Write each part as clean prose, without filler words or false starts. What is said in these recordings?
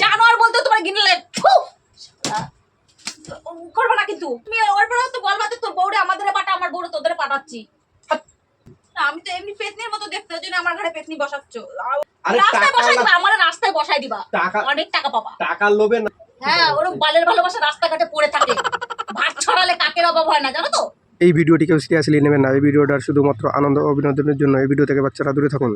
জানোয়ার বলতে তোমার গিনলে করবে না কিন্তু তুমি ওর পরে তো বলবা তোর বউরে আমাদের পাঠা আমার বউরে তোদের পাঠাচ্ছি। আমি তো এমনি পেতনির মতো দেখতে ওই জন্য আমার ঘরে পেতনি বসাচ্ছ। রাস্তায় বসাই দিবা, আমার রাস্তায় বসাই দিবা, অনেক টাকা পাবা। টাকার লোভে না। হ্যাঁ, ওর বালের ভালোবাসা রাস্তাঘাটে পড়ে থাকে, ভাত ছড়ালে কাকের অভাব হয় না, জানো তো। এই ভিডিওটি কেউ সিরিয়াসলি নেবেন না। এই ভিডিওটার শুধুমাত্র আনন্দ ও বিনোদনের জন্য। এই ভিডিও থেকে বাচ্চারা দূরে থাকুন।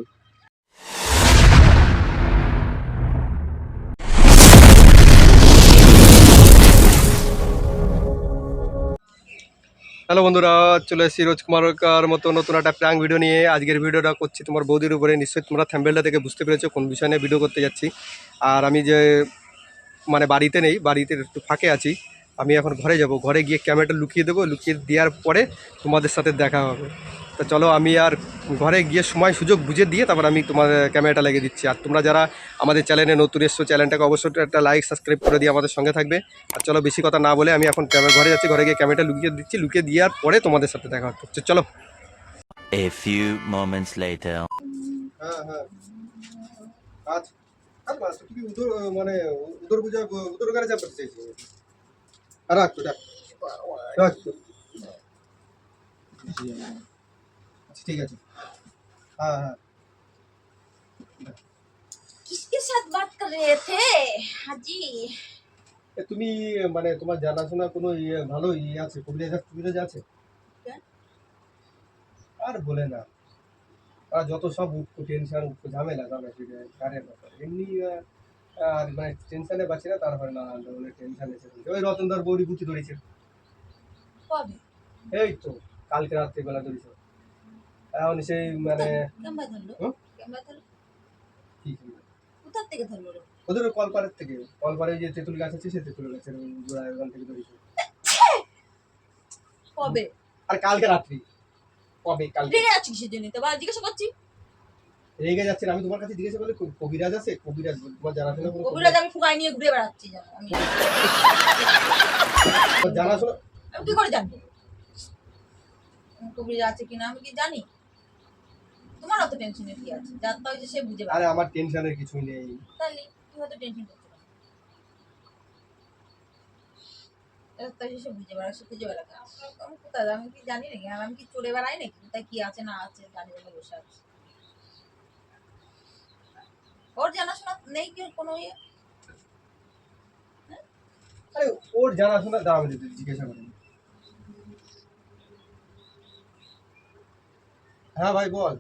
হ্যালো বন্ধুরা, চলে এসেছি রোজকুমারকার মতো নতুন একটা প্র্যাঙ্ক ভিডিও নিয়ে। আজকের ভিডিওটা করছি তোমার বৌদির উপরে। নিশ্চয়ই তোমরা থাম্বনেলটা থেকে বুঝতে পেরেছো কোন বিষয় নিয়ে ভিডিও করতে যাচ্ছি। আর আমি যে বাড়িতে নেই, বাড়িতে একটু ফাঁকে আছি। আমি এখন ঘরে যাব, ঘরে গিয়ে ক্যামেরাটা লুকিয়ে দেবো। লুকিয়ে দেওয়ার পরে তোমাদের সাথে দেখা হবে। তো চলো, আমি আর ঘরে গিয়ে সময় সুযোগ বুঝে দিয়ে তারপর আমি তোমার ক্যামেরাটা লাগিয়ে দিচ্ছি। আর তোমরা যারা আমাদের চ্যানেলে নতুন এসছো, চ্যানেলটাকে অবশ্যই একটা লাইক সাবস্ক্রাইব করে দিয়ে আমাদের সঙ্গে থাকবে। আর চলো, বেশি কথা না বলে আমি এখন ঘরে যাচ্ছি। ঘরে গিয়ে ক্যামেরাটা লুকিয়ে দিচ্ছি। লুকিয়ে দেওয়ার পরে তোমাদের সাথে দেখা হচ্ছে। চলো। A few moments later. হ্যাঁ হ্যাঁ, আচ্ছা আচ্ছা, তুমি উদর পূজা উদর গাড়ি চাপ করতে চাইছি। আর রাখতো রাখতো। ঠিক আছে। हाँ हाँ। किसके साथ बात कर रहे थे हाजी? তুমি তোমার জানাশোনা কোনো ভালো আছে, কবিরাজ আছে? আর বলে না, আর যত সব টেনশন ঝামেলা কারের ব্যাপারে এমনি। আর টেনশনে বাঁচি না, তারপরে না টেনশন এসে ওই রতনদার বৌরি গুছি ধরেছে। কবে? এই তো কালকে রাত্রিবেলা ধরেছে। এখন সেই কেমন ধরলো? কেমন ধরলো? কি কোথা থেকে ধরলো? ওদের কলপাড়ের থেকে, কলপাড়ে যে তেঁতুল গাছ আছে, সেই তেঁতুল গাছের গোড়ায় ওখান থেকে ধরেছে। কবে? আর কালকে রাত্রি। কবে? কালকে। রেগে যাচ্ছি কিসের জন্য? তো বাবা জিজ্ঞাসা করছি। রেগে যাচ্ছে না, আমি তোমার কাছে জিজ্ঞাসা করলে কবিরাজ আছে? কবিরাজ তোমার জানাশোনা কোনো কবিরাজ আমি ফুগাই নিয়ে ঘুরে বেড়াচ্ছি, জানো আমি। জানাশোনা আমি কি করে জানবো কবিরাজ আছে কিনা? আমি কি জানি? তোমার অত টেনশনে কি আছে? যার তো হইছে সে বুঝে পারে। আরে আমার টেনশনের কিছুই নেই। তাহলে তুই হয়তো টেনশন করছিস না। তাই সে বুঝে বেড়া, সে খুঁজে বেড়াতে। আমি কোথায়? আমি কি জানি নাকি? আর আমি কি চলে বেড়াই নাকি? কোথায় কি আছে না আছে জানি না, বসে আছি। ওর জানাশোনা নেই কি কোনো ইয়ে? আরে ওর জানাশোনা দাও, আমি যদি জিজ্ঞাসা করি। হ্যাঁ ভাই বল।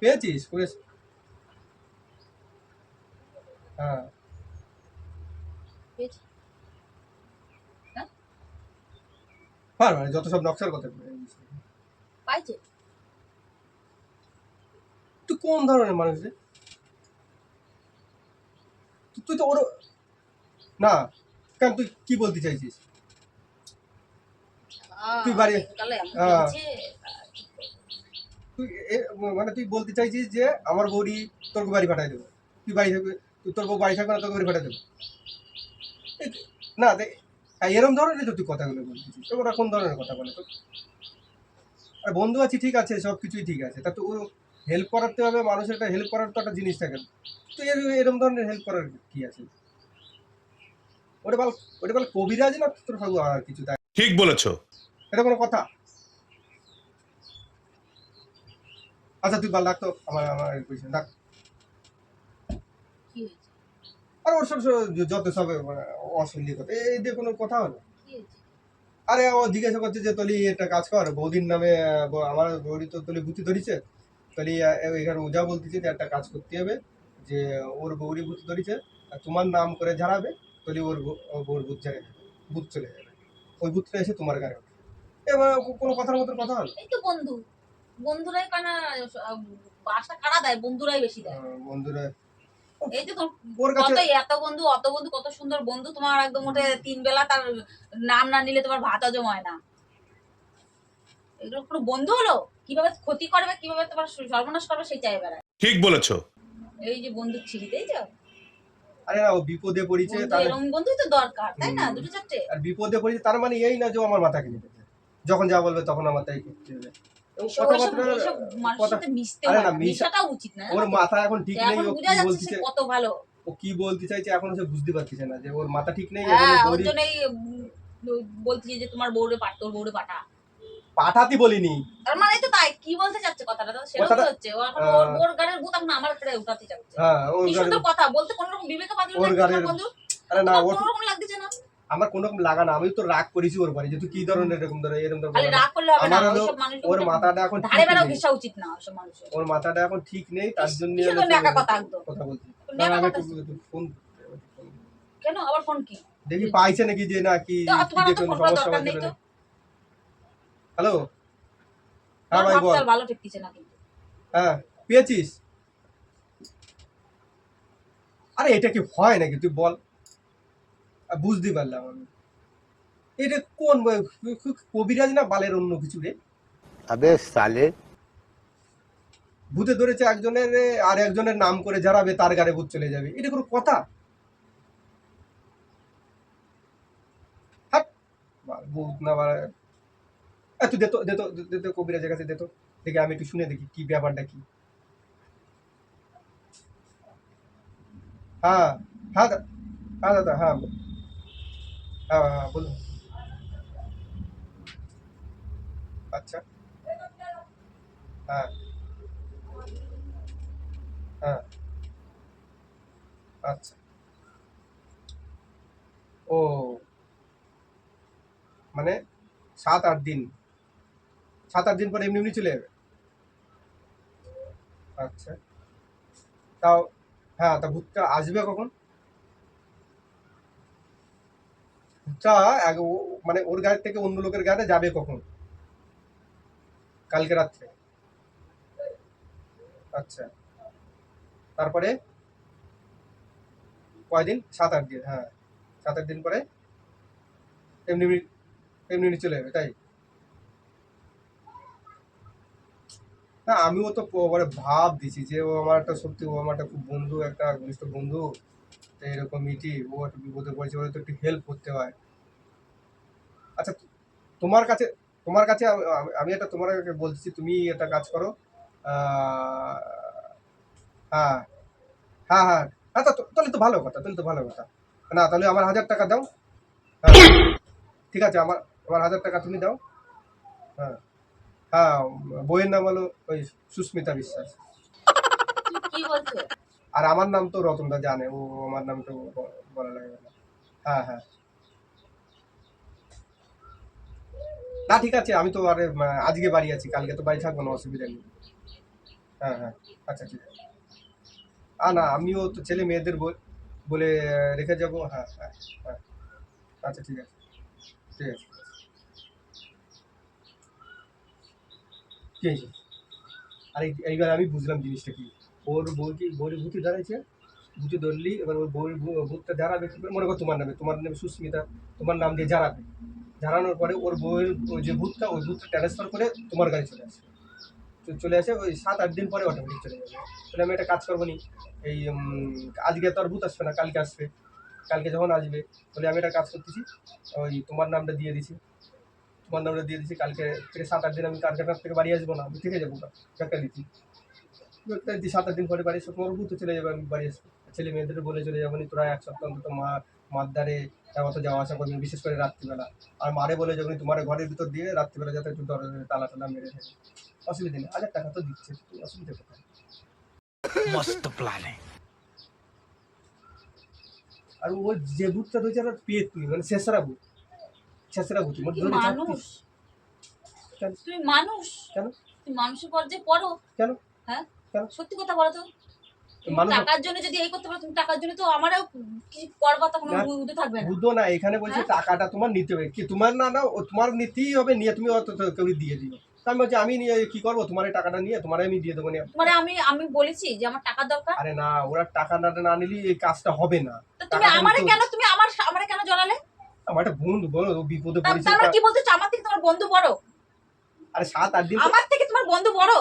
পেয়েছিস? হ্যাঁ পেয়েছি। যত সব নকশার কথা পাইছে। তুই কোন ধরনের মানুষ রে? তুই তো ওর না, কেন তুই কি বলতে চাইছিস? তুই বাড়ি তুই তুই বলতে চাইছিস যে আমার বউরি তোর বাড়ি পাঠাই দেবো? তুই বাড়ি থাকবে, তুই তোর বউ বাড়ি থাকবে না, তোর বাড়ি পাঠাই দেবো না? এরকম ধরনের তো তুই কথাগুলো বলতেছিস। তো ওরা কোন ধরনের কথা বলে? তো আর বন্ধু আছি, ঠিক আছে, সব কিছুই ঠিক আছে। তা তো ও হেল্প করাতে হবে, মানুষের একটা হেল্প করার তো একটা জিনিস থাকে। তুই এরকম ধরনের হেল্প করার কি আছে? ওটা বল কবিরাজ না তোর ভাবু আর কিছু? তাই ঠিক বলেছো। এটা কোনো কথা? আচ্ছা তুই বল, ডাক তো আমার ডাক। আর ওর সব যত সব অশ্লীল কথা, এই দিয়ে কোনো কথা হলো? আরে ও জিজ্ঞাসা করছে যে তলি একটা কাজ কর, বৌদির নামে আমার বৌদি তো তলি ভূতি ধরিছে। তলি এখানে ওজা বলতেছে যে একটা কাজ করতে হবে, যে ওর বৌরি ভূতি ধরিছে, আর তোমার নাম করে ঝাড়াবে, তলি ওর বউর ভূত চলে যাবে। ওই ভূতটা এসে তোমার গায়ে হবে। এবার কোনো কথার মতো কথা হলো? এই তো বন্ধুরাই কানা বাসা কারা দেয়, বন্ধুরাই বেশি দেয়। বন্ধুরা এই যে তোর কত এত বন্ধু, অত বন্ধু, কত সুন্দর বন্ধু তোমার, একদম ওঠে 3 বেলা তার নাম না নিলে তোমার ভাত হজম হয় না। এগুলো কোনো বন্ধু হলো? কিভাবে ক্ষতি করবে, কিভাবে তোমার সর্বনাশ করবে সেই চাই বেড়ায়। ঠিক বলেছো। এই যে বন্ধু ছিড়িতেই যাও। আরে না, ও বিপদে পড়েছে, এরকম বন্ধুই তো দরকার, তাই না? দুটো চারটে। আর বিপদে পড়েছে তার মানে এই না যে আমার মাথা কিনে দেবে, যখন যা বলবে তখন আমার তাই করতে হবে। মানুষের সাথে মিশতে হয়, মিশাটাও উচিত না। ওর মাথা এখন ঠিক নেই, ও কি বলছে কত ভালো ও কি বলতে চাইছে এখনো সে বুঝতে পারছে না, যে ওর মাথা ঠিক নেই। এবং হ্যাঁ ওর ওর বৌদি জন্যই বলছি যে তোমার বউরে তোর বউরে পাঠা। পাঠাতে বলিনি। তার মানে তো তাই কি বলতে চাচ্ছে কথাটা তো সেরকমই কথাটা হচ্ছে। ও এখন ওর বোর গাড়ির ভূত এখন আমার উপরে উঠাতে চাচ্ছে। হ্যাঁ ওর কি গাড়ি, সুন্দর কথা বলতে কোনো রকম বিবেকে বাঁধলো ওর না গাড়ির, তোমার বন্ধু। আরে না ওর কোনো রকম লাগতেছে না। আমার কোনো রকম লাগা না, আমি তো রাগ করেছি ওর বাড়ি যে তুই কি ধরনের এরকম ধরে এরকম ধরে খালি বলে না। রাগ করলে হবে না, আমার হলো ওইসব মানুষের ওর মধ্যে মাথাটা এখন ধারে ঠিক বেড়াও নেই, ঘেঁষা উচিত না ওইসব মানুষের। ওর মাথাটা এখন ঠিক নেই, তার জন্য কি সুন্দর ন্যাকা কথা একদম। কথা বলছি। ন্যাকা আমি কথা। একটু ফোন কেন আবার ফোন কি? দেখি পাইছে নাকি, যে না কি তো তোমার যে তো কোনো ফোন করার সমস্যা দরকার হয়েছিল নেই তো। নাকি। হ্যালো, হ্যাঁ তোমার ভাই ভাবতে বল। আর ভালো ঠেকতেছে না কিন্তু। হ্যাঁ পেয়েছিস? আরে এটা কি হয় নাকি তুই বল, বুঝতে পারলাম আমি। এটা কোন কবিরাজ না বালের অন্য কিছু রে? अबे साले ভূতে ধরেছে একজনের, আর একজনের নাম করে যারাবে তার গাড়ে ভূত চলে যাবে, এটা কোনো কথা? হাট, ভূত না তুই দে তো দে তো দে তো কবিরাজের কাছে দে তো, দেখি আমি একটু শুনে দেখি কি ব্যাপারটা কি। হ্যাঁ হ্যাঁ হ্যাঁ দাদা, হ্যাঁ হ্যাঁ হ্যাঁ বলুন। আচ্ছা, হ্যাঁ হ্যাঁ, আচ্ছা, ও মানে 7-8 দিন, 7-8 দিন পরে এমনি এমনি চলে যাবে? আচ্ছা, তাও হ্যাঁ, তা ভূতটা আসবে কখন? ভূতটা মানে ওর গাড়ি থেকে অন্য লোকের গাড়ি যাবে কখন? কালকে রাত্রে? আচ্ছা, তারপরে কয়দিন? 7-8 দিন, হ্যাঁ 7-8 দিন পরে এমনি এমনি এমনি এমনি চলে যাবে, তাই? না আমিও তো মানে ভাব দিছি যে ও আমার একটা সত্যি, ও আমার একটা খুব বন্ধু, একটা ঘনিষ্ঠ বন্ধু, তো এরকম ইটি ও একটু বিপদে পড়েছে, ওর তো একটু হেল্প করতে হয়। আচ্ছা, তোমার কাছে আমি এটা তোমার বলছি, তুমি একটা কাজ করো। আহ, হ্যাঁ হ্যাঁ হ্যাঁ হ্যাঁ, তাহলে তো ভালো কথা, তাহলে তো ভালো কথা। না তাহলে আমার 1000 টাকা দাও। হ্যাঁ ঠিক আছে, আমার আমার 1000 টাকা তুমি দাও। হ্যাঁ হ্যাঁ, বইয়ের নাম হলো ওই সুস্মিতা বিশ্বাস। তুমি কি বলছো? আর আমার নাম তো রতনদা জানে, ও আমার নাম তো বলা লাগবে না। হ্যাঁ হ্যাঁ, না ঠিক আছে, আমি তো আরে আজকে বাড়ি আছি, কালকে তো বাড়ি থাকবো না, অসুবিধা নেই। হ্যাঁ হ্যাঁ, আচ্ছা ঠিক আছে। না আমিও তো ছেলে মেয়েদের বলে রেখে যাবো। হ্যাঁ হ্যাঁ হ্যাঁ, আচ্ছা ঠিক আছে, ঠিক আছে। ঠিক আছে, আর এইবার আমি বুঝলাম জিনিসটা কি। ওর বউ কি বউর ভূতি দাঁড়াইছে, ভূতি ধরলি, এবার ওর বউর ভূতটা জানাবে কি করে? মনে করো তোমার নামে সুস্মিতা, তোমার নাম দিয়ে জানাবে, জানানোর পরে ওর বউয়ের ওই যে ভূতটা, ওই ভূতটা ট্রান্সফার করে তোমার গাড়ি চলে আসে, চলে আসে ওই 7-8 দিন পরে অটোমেটিক চলে যাবে। তাহলে আমি একটা কাজ করবো নি, এই আজকে তো আর ভূত আসবে না, কালকে আসবে। কালকে যখন আসবে তাহলে আমি একটা কাজ করতেছি, ওই তোমার নামটা দিয়ে দিছি, কালকে থেকে 7-8 দিন আমি কালকেটার থেকে বাড়ি আসবো না, আমি থেকে যাবো না, একটা দিচ্ছি। 7-8 দিন পরে বাড়ি এসে তোমার ভূত চলে যাবে, আমি বাড়ি আসবো। ছেলে মেয়েদের বলে চলে যাবো নি, তোরা 1 সপ্তাহ অন্তত মার দ্বারে অত যাওয়া আসা করবি, বিশেষ করে রাত্রিবেলা। আর মারে বলে যখন তোমার ঘরের ভিতর দিয়ে রাত্রিবেলা যাতে একটু তালা টালা মেরে থাকে, অসুবিধা নেই, 1000 টাকা তো দিচ্ছে, অসুবিধা কোথায়? मस्त प्लान है। আর ও যে ভূতটা রয়েছে ওটা পেতনি, মানে শেষরা ভূত তুমি কি ধরে মানুষ? থাকতিস। কেন? তুমি মানুষ? কেন? তুমি মানুষের পর্যায়ে পড়ো? কেন? হ্যাঁ কেন? সত্যি কথা বলো তো। তুমি মানুষ টাকার জন্য যদি এই করতে পারো, তুমি টাকার জন্য তো আমারও কিছু করবা, তখন না, বুঝতে থাকবে না। বুঝো না, এখানে বলছে হ্যাঁ? টাকাটা তোমার নিতে হবে, কি তোমার না না, ও তোমার নিতেই হবে, নিয়ে তুমি অত কেউ দিয়ে দিও। তা আমি বলছি আমি নিয়ে কি করবো, তোমার এই টাকাটা নিয়ে তোমার আমি দিয়ে দেবো নিয়ে। মানে আমি আমি বলেছি যে আমার টাকার দরকার। আরে না, ওরা টাকা না নিলে এই কাজটা হবে না। তো তুমি টাকাটা আমারে নিতে কেন, হবে। তুমি আমারে কেন জানালে? আমার একটা বন্ধু বলো, ও বিপদে পড়েছে। তার মানে কি বলতে চাও, আমার থেকে তোমার বন্ধু বড়? আরে 7-8 দিন আমার থেকে তোমার বন্ধু বড়?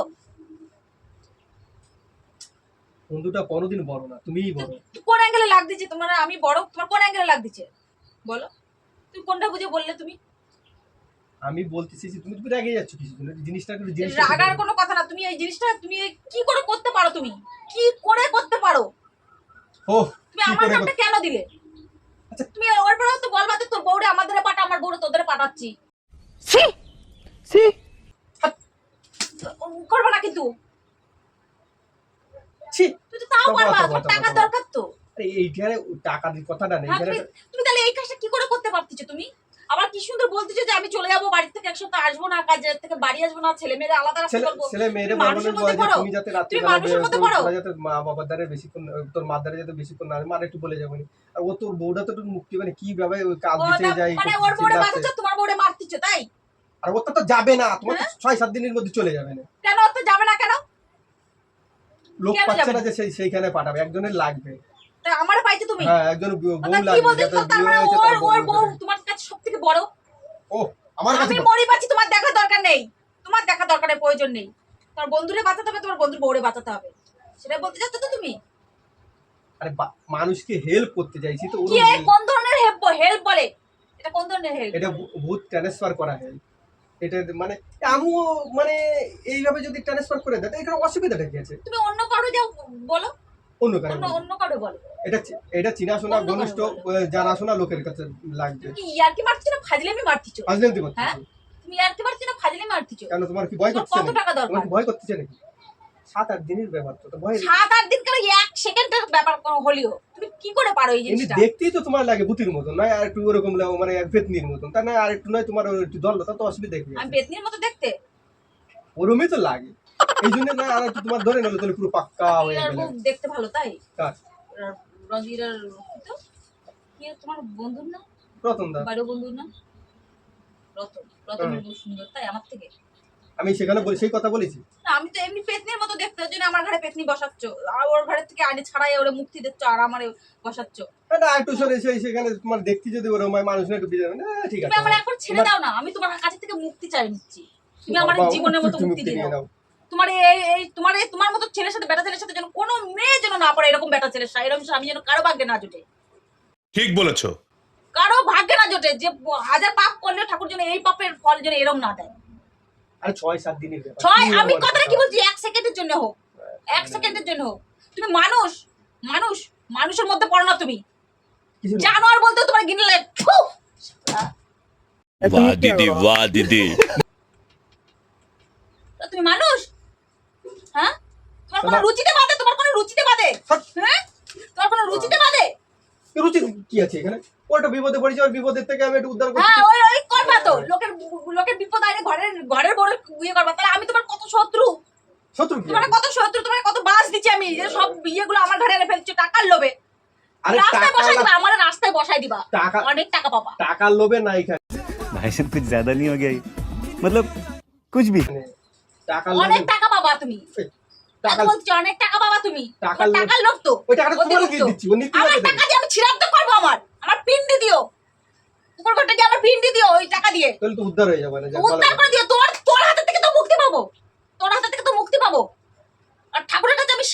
বন্ধুটা কোনোদিন বড় না, তুমিই বড়। তো কোন অ্যাঙ্গেলে লাগ দিচ্ছে তোমার? আমি বড়, তোমার কোন অ্যাঙ্গেলে লাগ দিচ্ছে বলো? তুমি কোনটা বুঝে বললে? তুমি আমি বলতেছি যে তুমি তুমি রেগে যাচ্ছ কিছু জন্য, জিনিসটা একটু রাগার কোনো কথা না। তুমি এই জিনিসটা তুমি কি করে করতে পারো? তুমি কি করে করতে পারো? ও তুমি কি আমার করে নামটা কেন দিলে? আচ্ছা। তুমি ওর পরেও তো বলবা যে তোর বউরে আমাদের পাঠা, আমার বউরে তোদের পাঠাচ্ছি। করবা না কিন্তু। ছি তুই তো তাও তবা, পারবা, তবা, তোর তবা, টাকা তবা। দরকার তো। আরে এইখানে টাকা দিয়ে কথাটা নেই হ্যাঁ, এখানে তুমি তাহলে এই কাজটা কি করে করতে পারতিছো তুমি? আবার কি সুন্দর বলতেছো যে আমি চলে যাবো বাড়ি থেকে, এক সপ্তাহ আসবো না, কাজের থেকে বাড়ি আসবো না, ছেলে মেয়েরা আলাদা রাখতে পারবো। ছেলে মেয়েরে তুমি মানুষের বলবেন মধ্যে যে পড়ো। তুমি যাতে তুমি রাত্রিবেলা মানুষের মধ্যে পড়ো। তোরা যাতে মা বাবার দ্বারা বেশিক্ষণ তোর মার দ্বারা যাতে বেশিক্ষণ না মানে একটু বলে যাবো আর ও তোর বউটা তো একটু মুক্তি মানে কি ভাবে ওই কাজ দিতে যায় মানে ওর বউরে বাঁচাচ্ছ, তোমার বউরে মারতিছো, তাই? আর ওটা তো যাবে না তোমার হ্যাঁ? 6-7 দিনের মধ্যে চলে যাবে না কেন ও তো যাবে না কেন? লোক কেন পাচ্ছে যাবে না না? যে সেইখানে পাঠাবে একজনের লাগবে তা আমারে পাইছো তুমি? হ্যাঁ একজন বউ তা কি লাগবে বলতে যাতে তার বিয়ে মানে হয়েছে ওর তার বউ ওর বউ লাগবে। তোমার কাছে সবথেকে বড়? ও আমার কাছে আমি মরি বাঁচি, তোমার দেখা দরকার নেই। তোমার দেখা দরকার নেই, প্রয়োজন নেই। তোমার বন্ধুরে বাঁচাতে হবে, তোমার বন্ধুর বউরে বাঁচাতে হবে। সেটা বলতে চাচ্ছ তো তুমি? আরে মানুষকে হেল্প করতে চাইছি তো কি এই কোন ধরনের হেল্প বলে? এটা কোন ধরনের হেল্প? এটা ভূত ট্রান্সফার করা হেল্প এটা মানে আমিও মানে এইভাবে যদি ট্রান্সফার করে দেয় এখানে অসুবিধাটা কি আছে তুমি অন্য কারো যাও বলো, অন্য কারণে অন্য কারো বলো। এটা চিনাশোনা অন্য কারো ঘনিষ্ঠ বলো। জানাশোনা লোকের কাছে লাগবে তুমি কি ইয়ার্কি মারছো না ফাজলামি মারতিছো? ফাজলামি করতেছি হ্যাঁ? তুমি ইয়ার্কি মারছো না ফাজলামি মারতিছো? কেন তোমার কি ভয় তোমার করছে কত টাকা দরকার? তোমার কি ভয় করতেছে নাকি 7-8 দিনের ব্যাপার তো ভয় 7-8 দিন কেন, এক সেকেন্ডের ব্যাপার হলিও তুমি কি করে পারো এই এমনি জিনিসটা? দেখতেই তো তোমার লাগে ভূতির মতন নয় আর একটু ওরকম মানে পেতনির মতন তা না আর একটু নয় তোমার একটু দল তা তো অসুবিধা কি আমি পেতনির মতো দেখতে? ওরমই তো লাগে এই জন্য না আর একটু তোমার ধরে নিলো তাহলে পুরো পাক্কা হয়ে আর গেলে বউ দেখতে ভালো, তাই? কার রঞ্জিরার তো কি তোমার বন্ধুর না, রতন দা বাড়ির বন্ধুর না? রতনের বউ সুন্দর, তাই আমার থেকে? আমি সেখানে বলি সেই কথা বলেছি না, আমি তো এমনি পেতনির মতো দেখতে, ওই জন্য আমার ঘরে পেতনি বসাচ্ছ, আর ওর ঘরের থেকে আনি ছাড়াই ওরে মুক্তি দিচ্ছ আর আমারে বসাচ্ছ। না একটু সরে সেখানে তোমার দেখতে যদি ওরকম হয় মানুষ না একটু বিজাবে না ঠিক তুমি আছে আমার একবার ছেড়ে দাও না, আমি তোমার কাছ থেকে মুক্তি চাই নিচ্ছি। তুমি আমার বাবা, জীবনের মতো তুমি মুক্তি দিয়ে নিয়ে দাও। নাও। তোমার তোমার মতো ছেলের সাথে বেটা ছেলের সাথে যেন কোনো মেয়ে যেন না পড়ে, এরকম বেটা ছেলের সাথে এরকম আমি যেন কারো ভাগ্যে না জোটে, ঠিক বলেছো। কারো ভাগ্যে না জোটে, যে হাজার পাপ করলেও ঠাকুর যেন এই পাপের ফল যেন এরকম না দেয়। আরে 6-7 দিনের ব্যাপার আমি কথাটা কি বলছি, 1 সেকেন্ডের জন্য হোক, 1 সেকেন্ডের জন্য হোক। তুমি মানুষের মধ্যে পড়ো না তুমি। কিছু না। জানোয়ার বলতে তোমার গিনে লাগে। वाह दीदी वाह दीदी তুমি মানুষ? হ্যাঁ, তোমার কোনো রুচিতে বাদে, তোমার কোনো রুচিতে বাদে, হ্যাঁ, তোমার কোনো রুচিতে বাদে। রুচি কি আছে এখানে ওটা বিপদে পড়েছে ওর বিপদের থেকে আমি একটু উদ্ধার করছি হ্যাঁ, ওই করবা তো, লোকের বিপদ আইলে ঘরের বড় ইয়ে করবা, তাহলে আমি তোমার কত শত্রু, শত্রু কি তোমার কত শত্রু, তোমার কত বাস দিচ্ছি আমি, যে সব ইয়েগুলো আমার ঘরে এনে ফেলছো টাকার লোভে। আরে রাস্তায় বসাই টাকা দিবা, আমার রাস্তায় বসাই দিবা, টাকা- অনেক টাকা পাবা। টাকার লোভে না এখানে भाई साहब कुछ ज्यादा नहीं हो गया ये? मतलब कुछ भी টাকার অনেক লোভে টাকা পাবা তুমি, টাকা বলছি অনেক টাকা পাবা তুমি। টাকার তোমার টাকার লোভ তো, ওই টাকাটা তোমার অতিরিক্ত। দিয়ে দিচ্ছি ও নিতে আমার যাবে টাকা দিয়ে আমি ছিড়ান্ত করবো, আমার পিন্ডি দিও, কুকুর ঘরটা দিয়ে আমার পিন্ডি দিও ওই টাকা দিয়ে, তাহলে তো উদ্ধার হয়ে যাবে না যা ভালো উদ্ধার করে দিও। তোর হাতে থেকে তো মুক্তি পাবো, তোর হাতে থেকে তো মুক্তি পাবো। আর ঠাকুরের কাছে আমি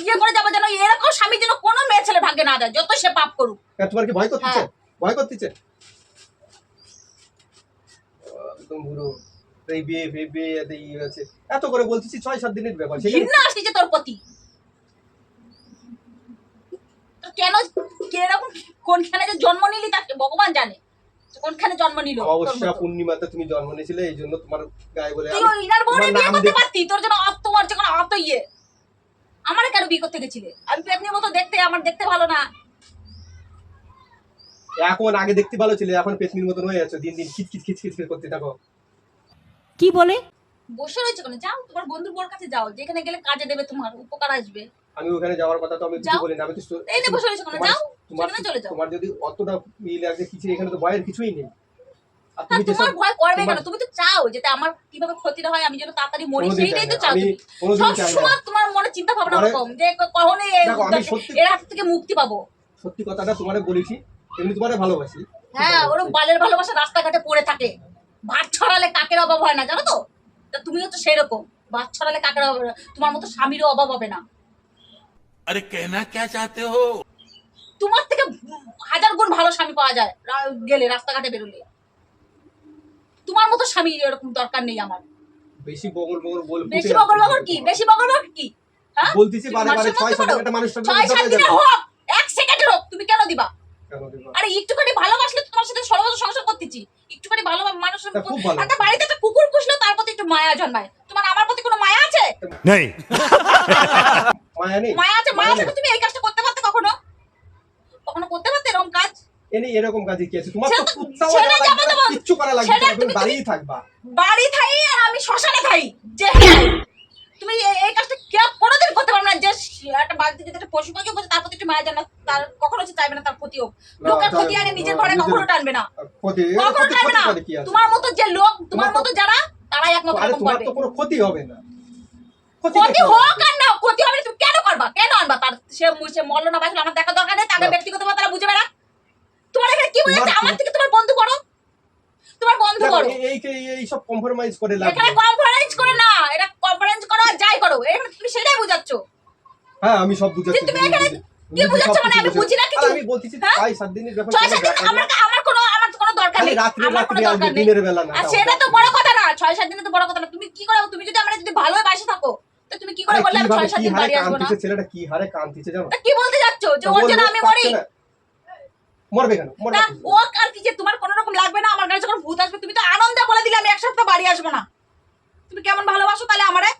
ইয়ে করে যাবো যেন এরকম স্বামী যেন কোনো মেয়ে ছেলে ভাগ্যে না দেয়, যত সে পাপ করুক। কথা। তোমার কি ভয় করতেছে হ্যাঁ। ভয় করতেছে একদম পুরো এই বিয়ে এত ই আছে এত করে বলতেছি 6-7 দিনের ব্যাপার সেখানে ঘৃণা আসছে তোর প্রতি। তো কেন কিরকম কোনখানে যে জন্ম নিলি তা ভগবান জানে, কোনখানে জন্ম নিল তোর অবশ্যই মতো। পূর্ণিমাতে তুমি জন্ম নিয়েছিলে এই জন্য তোমার গায়ে বলে তুই ওই ইনার বউরে তোমার বিয়ে নাম করতে দেখে- পারতি, তোর জন্য তোমার যখন অত ইয়ে, আমারে কেন বিয়ে করতে গেছিলে? আমি পেতনির মতো দেখতে, আমার দেখতে ভালো না। এখন আগে দেখতে ভালো ছিল এখন পেতনির মতন হয়ে যাচ্ছে দিন দিন খিচখিচ করতে থাকো কি বলে? বসে রয়েছে কেন? যাও তোমার বন্ধুর বোর কাছে যাও, যেখানে গেলে কাজে দেবে, তোমার উপকার আসবে। আমি ওখানে যাওয়ার কথা তো আমি কিছু যাও। বলি না আমি তো এই যে বসে রয়েছে কেন? যাও, তোমার সেখানে চলে যাও। তোমার যদি অতটা ই লাগে কিছু এখানে তো ভয়ের কিছুই নেই আর হ্যাঁ, তুমি যেসব তোমার ভয় করবে কেন? তোমার- তুমি তো চাও যাতে আমার কিভাবে ক্ষতিটা হয়, আমি যেন তাড়াতাড়ি মরি, কোনোদিন সেইটাই চাই তো না। চাও আমি তুমি। কোনোদিন সব চাই না। সময় তোমার মনে চিন্তা ভাবনা মানে- এরকম যে কখনোই দেখো, আমি সত্যি- এর হাত থেকে মুক্তি পাবো। সত্যি কথাটা তোমারে বলেছি এমনি তোমারে ভালোবাসি হ্যাঁ, ওরকম বালের ভালোবাসা রাস্তাঘাটে পড়ে থাকে। ভাত ছড়ালে কাকের অভাব হয় না, জানো তো? তা তুমি হচ্ছে সেরকম, ভাত ছড়ালে কাকের অভাব হয় না। তোমার মতো স্বামীরও অভাব হবে না। अरे कहना क्या चाहते हो? তোমার থেকে 1000 গুণ ভালো স্বামী পাওয়া যায় গেলে রাস্তাঘাটে বেরোলে। তোমার মতো স্বামী এরকম দরকার নেই আমার। বেশি বগল বল বেশি বগর কি? বেশি বগর কি? হ্যাঁ, বলতেছি বারে বারে মানুষের মধ্যে 6-7 পড়ো। একটা মানুষ 6-7 দিনে হোক, 1 সেকেন্ডের দিবা? কেন দিবা? আরে একটুখানি ভালোবাসলে তো তোমার সাথে 16 বছর সংসার করতেছি। একটুখানি ভালো মানুষের তা খুব ভালো। একটা বাড়িতে একটা কুকুর পুষলেও তার প্রতি একটু মায়া জন্মায়। তোমার আমার প্রতি কোনো মায়া আছে? नहीं মায়া নেই? মায়া আছে, মায়া মায়া আছে নেই। তো তুমি এই কাজটা করতে পারতে কখনো? কখনো করতে পারতে এরকম কাজ? এরকম কাজে কি আছে? তোমার ছেড়ে তো তো- কুত্তাও ছেড়ে লাগবে যাবো না, তোমার। কিচ্ছু করা লাগবে ছেড়ে না, তুমি তুমি- বাড়িই থাকবা। বাড়ি থাই আর আমি শ্মশানে থাই। যে তুমি এই কাজটা কেউ কোনোদিন করতে পারবে না। যে একটা বাড়িতে যদি একটা পশু পাখি বসে তার প্রতি একটু মায়া জানা, তার কখনো সে চাইবে না তার ক্ষতি হোক। না, লোকের ক্ষতি চাইবে আনে না, নিজের ঘরে নিজের- কখনো টানবে না। ক্ষতি কখনো ক্ষতি টানবে না। করে কি আছে? তোমার মতো যে লোক, তোমার তোমার তো- মতো যারা, তারাই একমাত্র আরে এরকম তোমার করবে। তো কোনো ক্ষতি হবে না। ক্ষতি দেখো। হোক আর না ক্ষতি হবে না, তুমি কেন করবা? কেন আনবা? তার সে মরলো না বাঁচলো আমার দেখা দরকার নেই। তাকে না। ব্যক্তিগত ভাবে তারা বুঝবে না। তোমার এখানে কি বুঝাচ্ছে? তোমার- আমার থেকে তোমার বন্ধু করো, তোমার বন্ধু দেখো, করো। এই সব কম্প্রোমাইজ করে লাভ এখানে নেই। কনফারেন্স করে না, এটা কনফারেন্স করো আর যাই করো, এখানে তুমি সেটাই বুঝাচ্ছ। হ্যাঁ, আমি সব বুঝাচ্ছি। তুমি এখানে কি বুঝাচ্ছ? মানে আমি বুঝি না কিছু। আরে আমি বলতেছি হ্যাঁ? 6-7 দিনের ব্যাপার, 6-7 কোনো দিন ব্যাপার না। আমার কোনো দরকার খালি নেই। রাত্রি আমার কোনো রাত্রি দরকার আসবে, নেই। দিনের বেলা না। আর সেটা তো বড় কথা না। 6-7 দিনে তো বড় কথা না। তুমি কি করে, তুমি যদি আমরা যদি ভালোবাসে থাকো তো তুমি কি করে আরে বললে আমি কিভাবে 6-7 কি দিন হারে বাড়ি আসবো না? কাঁদতেছে ছেলেটা, কি হারে কাঁদতেছে জানো? তা কি বলতে যাচ্ছ যে তা ওর ওর জন্য লোক আমি মরি? পাচ্ছে না। মরবে কেন? মরবে না কেন? ও আর কি যে তোমার কোনো রকম লাগবে না? আমার কাছে যখন ভূত আসবে তুমি তো আনন্দে বলে দিলে আমি এক সপ্তাহ বাড়ি আসবো না। তুমি কেমন ভালোবাসো তাহলে আমারে?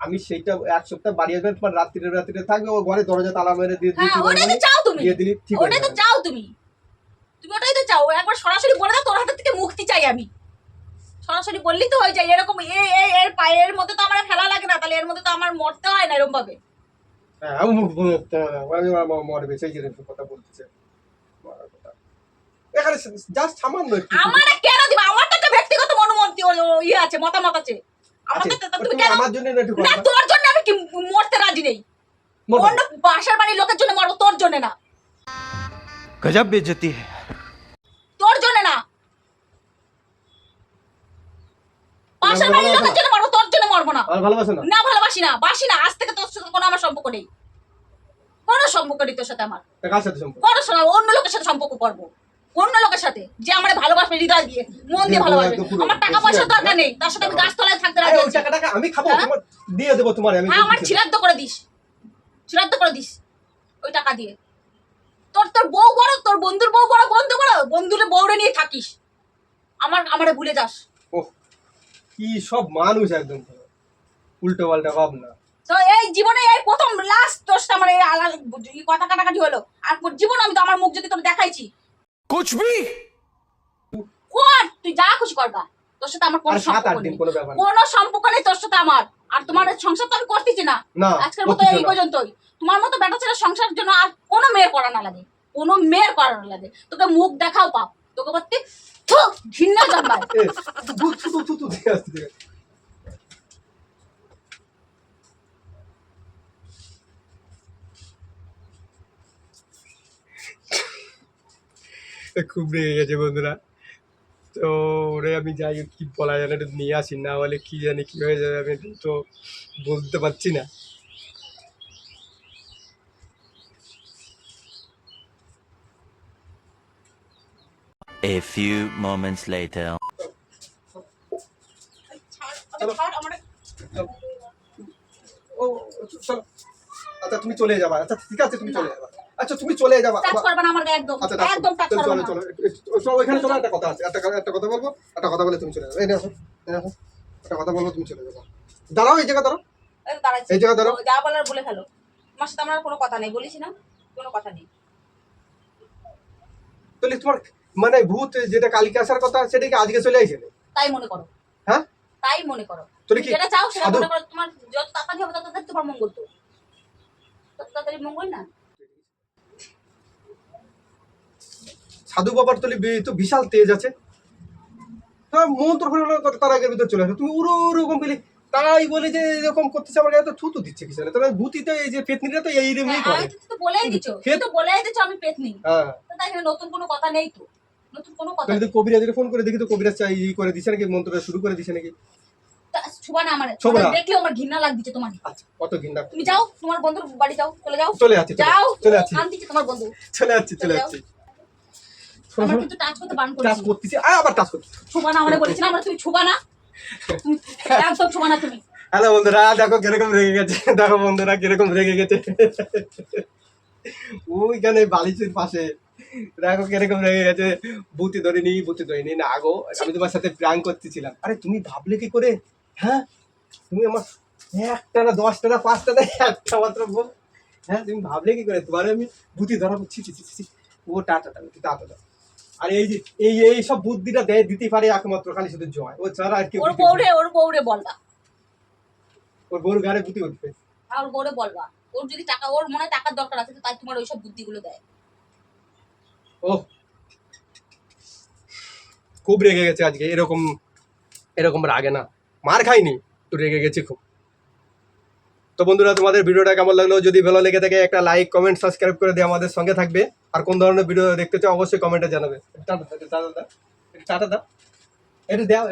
আমি সেইটা এক সপ্তাহ বাড়ি আসবে, তোমার রাত্রিরে থাকবে, ও ঘরে দরজা তালা মেরে দিয়ে হ্যাঁ ওটাই তো চাও তুমি। দিয়ে দিলি ঠিক হয়ে ওটাই তো যাবে। চাও তুমি। তুমি ওটাই তো চাও। একবার সরাসরি বলে দাও তোর হাত থেকে মুক্তি চাই আমি। সরাসরি বললেই তো হয়ে যায়। এরকম এর পায়ের মধ্যে তো আমার ফেলা লাগে না, তাহলে এর মধ্যে তো আমার মরতে হয় না এরকম ভাবে। হ্যাঁ, আমি মরবে সেই জিনিস কথা বলতেছে। মরার কথা। এখানে জাস্ট সামান্য একটু। আমার কেন দিবা? আমার তো একটা ব্যক্তিগত মনোমতি ইয়ে আছে, মতামত আছে। আমার আছে। তো তুমি তুমি কেন? আমার জন্য একটু না করো। তোর জন্য আমি কি মরতে রাজি নেই। মরবে। অন্য বাসার বাড়ির লোকের জন্য মরবো, তোর জন্য না। गजब बेइज्जती है তোর জন্য না। বাসার বাড়ির লোকের জন্য মরবো, তোর জন্য মরবো না। আমার ভালোবাসো না? না ভালোবাসি না, বাসি না। আজ থেকে তোর সাথে কোনো আমার সম্পর্ক নেই। কোনো সম্পর্ক নেই তোর সাথে আমার। তা কার সাথে সম্পর্ক? কোনো শোনা অন্য লোকের সাথে সম্পর্ক করবো। অন্য লোকের সাথে যে আমার ভালোবাসবে হৃদয় দিয়ে, মন দিয়ে ভালোবাসবে। একদম পুরো আমার টাকা পয়সার দরকার নেই, তার সাথে আমি গাছতলায় থাকতে আরে রাজি ওই আছি। টাকাটাকে আমি খাবো, হ্যাঁ? তোমার দিয়ে দেবো তোমার আমি। হ্যাঁ আমার ছিলাদ্দ করে দিস, ছিলাদ্দ করে দিস ওই টাকা দিয়ে। তোর বউ বড়, তোর বন্ধুর বউ বড়, বন্ধু বড়, বন্ধুরে বউরে নিয়ে থাকিস। আমারে ভুলে যাস। ওহ, কি সব মানুষ একদম উল্টো পাল্টা ভাবনা। তো এই জীবনে এই প্রথম লাস্ট তোর সাথে আমার এই কথা কাটাকাটি হলো। আর জীবন আমি তো আমার মুখ যদি তোর দেখাইছি कुछ भी কর, তুই যা খুশি করবা। তোর সাথে আমার কোনো আর 7-8 সম্পর্ক দিন নেই, কোনো ব্যাপার না। কোনো সম্পর্ক নেই তোর সাথে আমার। আর তোমার সংসার তো আমি করতেছি না না, আজকের মতো করতেছো এই না। পর্যন্তই। তোমার মতো বেটা ছেলের সংসারের জন্য আর কোনো মেয়ের করা না লাগে, কোনো মেয়ের করা না লাগে। তোকে মুখ দেখাও পাপ, তোকে বলতে ঘৃণা জন্মায়। এ, থু, দিয়ে আসতে দে। খুব রেগে গেছে বন্ধুরা। তো ওরে আমি যাই হোক, কি বলা যায় না, একটু নিয়ে আসি, না হলে কি জানি কি হয়ে যাবে, আমি তো বলতে পারছি না। A few moments later. ও চলো, আচ্ছা তুমি চলে যাবা। আচ্ছা ঠিক আছে, তুমি চলে যাবা। আচ্ছা তুমি চলে যাবা। টাচ করবে না আমার গায়ে একদম, আচ্ছা টাচ একদম টাচ চলো করবে চলো না। চলো ওইখানে চলো, একটা কথা আছে, একটা কথা বলবো, একটা কথা বলে তুমি চলে যাবে। এই দেখো, একটা কথা বলবো, তুমি চলে যাবো। দাঁড়াও, এই জায়গা দাঁড়াও, এই তো দাঁড়াইছি। এই জায়গা দাঁড়াও। যা বলার বলে ফেলো। তোমার সাথে আমার আর কোনো কথা নেই, বলিস না কোনো কথা নেই। তাহলে তোমার মানে ভূত যেটা কালকে আসার কথা, সেটা কি আজকে চলে আসে? তাই মনে করো, হ্যাঁ, তাই মনে করো। তাহলে কি যেটা চাও সেটা সাধু- মনে করো। তোমার যত তাড়াতাড়ি হবে তত তাড়াতাড়ি তোমার মঙ্গল। তো তত তাড়াতাড়ি মঙ্গল না। সাধু বাবার তো বিশাল তেজ আছে। হ্যাঁ, মন্ত্র ফেলে তার আগের ভিতর চলে আসে, তুমি ওরকম পেলে তাই বলে যে এরকম করতেছে, আমার গায়ে তো থুতু দিচ্ছে কিছু না। তবে ভূতি তো এই যে পেতনিরা তো এইরকমই হ্যাঁ, করে। তুই তো বলেই দিছো, তুই তো বলেই দিছো আমি পেতনি। হ্যাঁ, তো তাই এখানে নতুন কোনো কথা নেই তো, নতুন কোনো কথা তাহলে তো কবিরাজকে ফোন করে দেখি তো, কবিরাজ চাই করে দিছে নাকি, মন্ত্রটা শুরু করে দিছে নাকি? ছুবা না আমার, ছুবো না। দেখলেও আমার ঘৃণা লাগছে তোমার। আচ্ছা, কত ঘৃণা। তুমি যাও তোমার বন্ধুর বাড়ি যাও, চলে যাও, চলে যাচ্ছি, যাও, চলে যাচ্ছি, কান্দিছে তোমার বন্ধু। চলে যাচ্ছি, চলে যাচ্ছি। আমার কিন্তু টাচ করতে বারণ টাচ করেছি। করতেছি, আবার টাচ করতেছি। ছুবা না আমারে বলেছি না, আমরা তুমি ছুবা না, তুমি একদম ছুবা না তুমি। হ্যালো বন্ধুরা, দেখো কিরকম রেগে গেছে, দেখো বন্ধুরা কিরকম রেগে গেছে। ওইখানে বালিশের পাশে দেখো কিরকম রেগে গেছে, বুতি ধরিনি না আগো, আমি তোমার সাথে প্র্যাঙ্ক করতেছিলাম। আরে তুমি ভাবলে কি করে? হ্যাঁ তুমি আমার একটা না 10টা না 5টা না একটা মাত্র বল, হ্যাঁ তুমি ভাবলে কি করে তোমার আমি বুতি ধরাবো? ছি ছি ছি ছি, ও টাটা টাটা। আর এই যে এই সব বুদ্ধিটা দিতে পারে একমাত্র খালি শুধু জয়, ও ছাড়া আর কেউ ওর দিতে পারে না। বউরে বলবা, ওর বউর গাড়ি বুদ্ধি উঠবে। আর ওর বউরে বলবা, ওর যদি টাকা, ওর মনে হয় টাকার দরকার আছে, তো তাই তোমার ওইসব বুদ্ধিগুলো দেয়। ও খুব রেগে গেছে আজকে, এরকম রাগে না, মার খাইনি তো রেগে গেছি খুব। তো বন্ধুরা তোমাদের ভিডিওটা কেমন লাগলো? যদি ভালো লেগে থাকে একটা লাইক কমেন্ট সাবস্ক্রাইব করে দিয়ে আমাদের সঙ্গে থাকবে। আর কোন ধরনের ভিডিও দেখতে চাও অবশ্যই কমেন্টে জানাবে। টাটা দাও, টাটা দাও, এটা দাও।